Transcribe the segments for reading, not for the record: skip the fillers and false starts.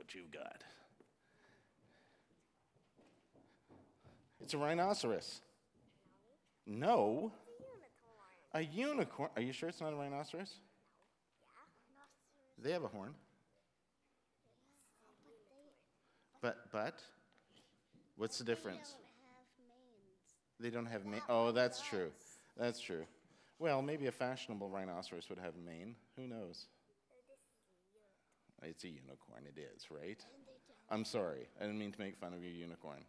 what you've got. It's a rhinoceros. No. A unicorn. Are you sure it's not a rhinoceros? They have a horn. But, what's the difference? They don't have mane. Oh, that's true. That's true. Well, maybe a fashionable rhinoceros would have a mane. Who knows? It's a unicorn. It is, right? I'm sorry. I didn't mean to make fun of your unicorn.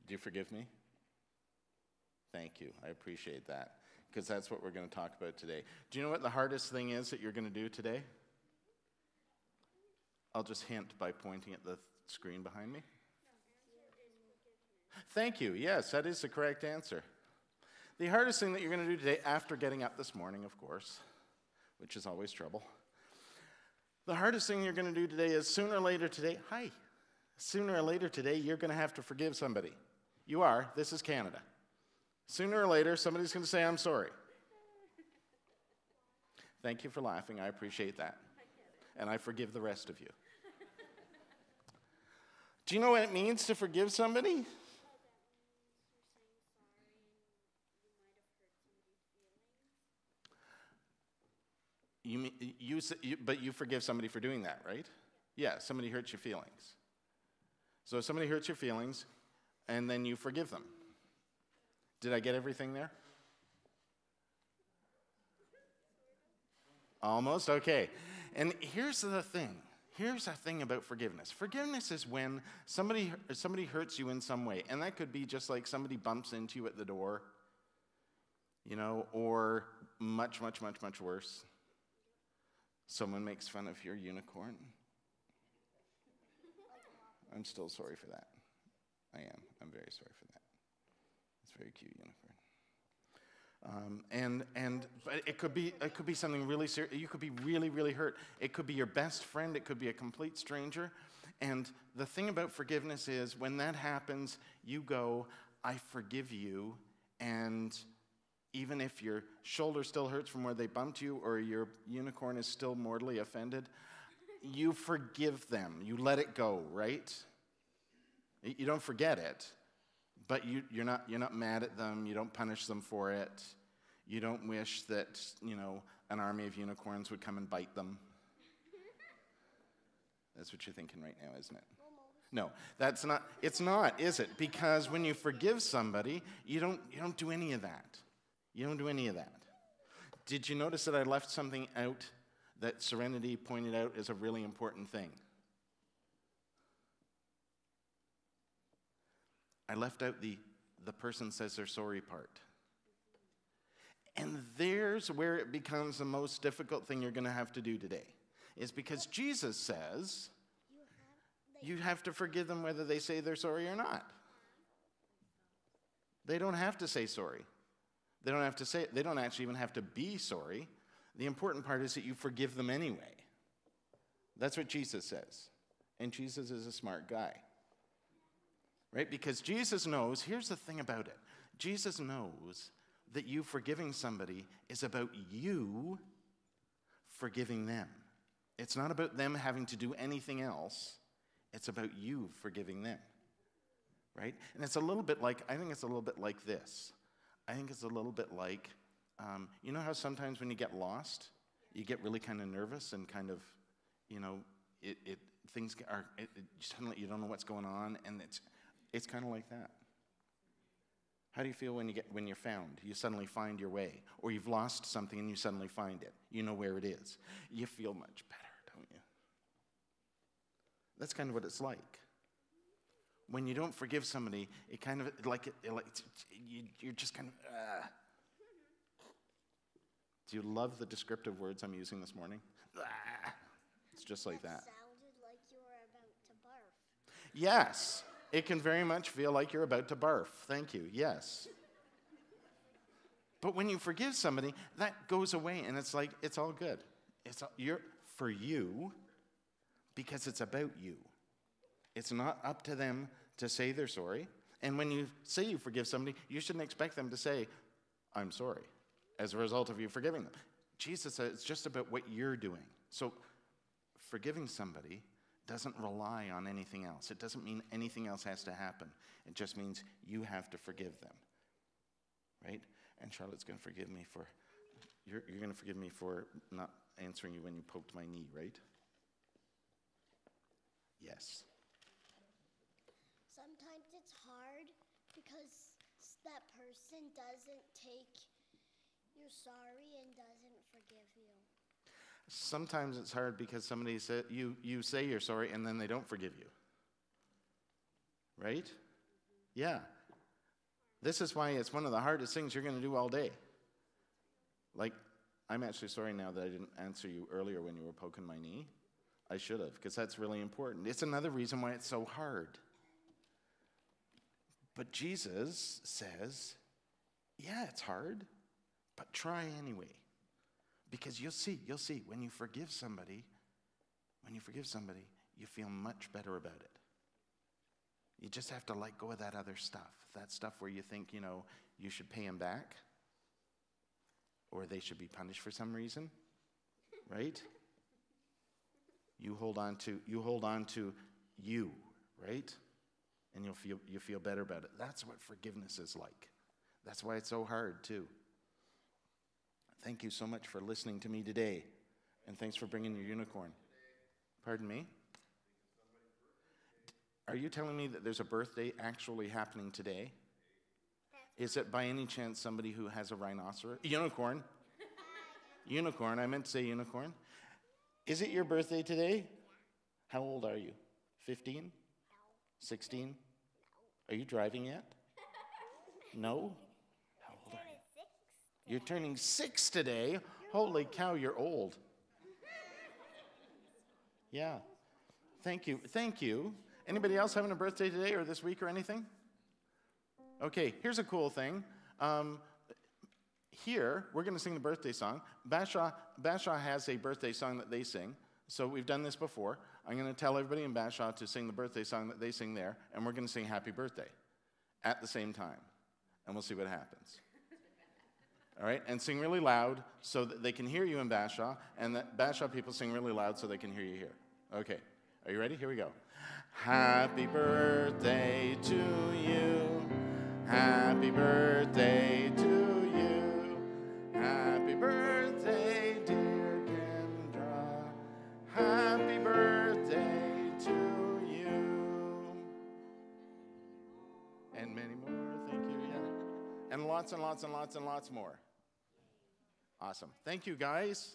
Do you forgive me? Thank you. I appreciate that, because that's what we're going to talk about today. Do you know what the hardest thing is that you're going to do today? I'll just hint by pointing at the screen behind me. Thank you. Yes, that is the correct answer. The hardest thing that you're going to do today, after getting up this morning, of course, which is always trouble, the hardest thing you're going to do today is sooner or later today, sooner or later today, you're going to have to forgive somebody. You are. This is Canada. Sooner or later, somebody's going to say, I'm sorry. Thank you for laughing. I appreciate that. And I forgive the rest of you. Do you know what it means to forgive somebody? But you forgive somebody for doing that, right? Yeah, somebody hurts your feelings. So if somebody hurts your feelings, and then you forgive them. Did I get everything there? Almost? Okay. And here's the thing. Here's the thing about forgiveness. Forgiveness is when somebody hurts you in some way. And that could be just like somebody bumps into you at the door, or much, much, much, much worse. Someone makes fun of your unicorn. I'm still sorry for that. I am. I'm very sorry for that. It's a very cute unicorn. But it could be something really serious. You could be really, really hurt. It could be your best friend. It could be a complete stranger. And the thing about forgiveness is when that happens, you go, I forgive you. And even if your shoulder still hurts from where they bumped you or your unicorn is still mortally offended, you forgive them. You let it go, right? You don't forget it, but you're not mad at them. You don't punish them for it. You don't wish that, an army of unicorns would come and bite them. That's what you're thinking right now, isn't it? No, that's not. It's not, is it? Because when you forgive somebody, you don't do any of that. You don't do any of that. Did you notice that I left something out that Serenity pointed out as a really important thing? I left out the person says they're sorry part. And there's where it becomes the most difficult thing you're going to have to do today. Is because Jesus says you have to forgive them whether they say they're sorry or not. They don't have to say sorry. They don't have to say it. They don't actually even have to be sorry. The important part is that you forgive them anyway. That's what Jesus says. And Jesus is a smart guy. Right? Because Jesus knows, here's the thing about it. Jesus knows that you forgiving somebody is about you forgiving them. It's not about them having to do anything else. It's about you forgiving them. Right? And it's a little bit like, I think it's a little bit like this. I think it's a little bit like, you know how sometimes when you get lost, you get really kind of nervous and kind of, things are, suddenly you don't know what's going on, and it's kind of like that. How do you feel when you're found? You suddenly find your way, or you've lost something and you suddenly find it. You know where it is. You feel much better, don't you? That's kind of what it's like. When you don't forgive somebody, it kind of you're just kind of. Do you love the descriptive words I'm using this morning? It's just like that. Sounded like you were about to barf. Yes, it can very much feel like you're about to barf. Thank you. Yes. But when you forgive somebody, that goes away, and it's like it's all good. You're for you because it's about you. It's not up to them to say they're sorry. And when you say you forgive somebody, you shouldn't expect them to say, I'm sorry, as a result of you forgiving them. Jesus says it's just about what you're doing. So forgiving somebody doesn't rely on anything else. It doesn't mean anything else has to happen. It just means you have to forgive them, right? And Charlotte's going to forgive me for, you're going to forgive me for not answering you when you poked my knee, right? Yes. Sometimes it's hard because that person doesn't take you're sorry and doesn't forgive you. Sometimes it's hard because somebody said you say you're sorry and then they don't forgive you. Right? Yeah. This is why it's one of the hardest things you're going to do all day. Like, I'm actually sorry now that I didn't answer you earlier when you were poking my knee. I should have, because that's really important. It's another reason why it's so hard. But Jesus says, yeah, it's hard, but try anyway. Because you'll see, when you forgive somebody, you feel much better about it. You just have to let go of that other stuff. That stuff where you think, you should pay them back. Or they should be punished for some reason. Right? You hold on to you, right? And you feel better about it. That's what forgiveness is like. That's why it's so hard, too. Thank you so much for listening to me today. And thanks for bringing your unicorn. Pardon me? Are you telling me that there's a birthday actually happening today? Is it by any chance somebody who has a rhinoceros? Unicorn. Unicorn. I meant to say unicorn. Is it your birthday today? How old are you? 15? 16? Are you driving yet? No? How old are you? You're turning 6 today? Holy cow, you're old. Yeah. Thank you. Thank you. Anybody else having a birthday today or this week or anything? Okay, here's a cool thing. Here, we're going to sing the birthday song. Bashaw has a birthday song that they sing. So we've done this before. I'm going to tell everybody in Bashaw to sing the birthday song that they sing there, and we're going to sing Happy Birthday at the same time. And we'll see what happens. All right? And sing really loud so that they can hear you in Bashaw, and that Bashaw people sing really loud so they can hear you here. Okay. Are you ready? Here we go. Happy birthday to you. Happy birthday to you. Happy birthday, dear Kendra. Happy birthday to you. And many more. Thank you. Yeah. And lots and lots and lots and lots more. Awesome. Thank you, guys.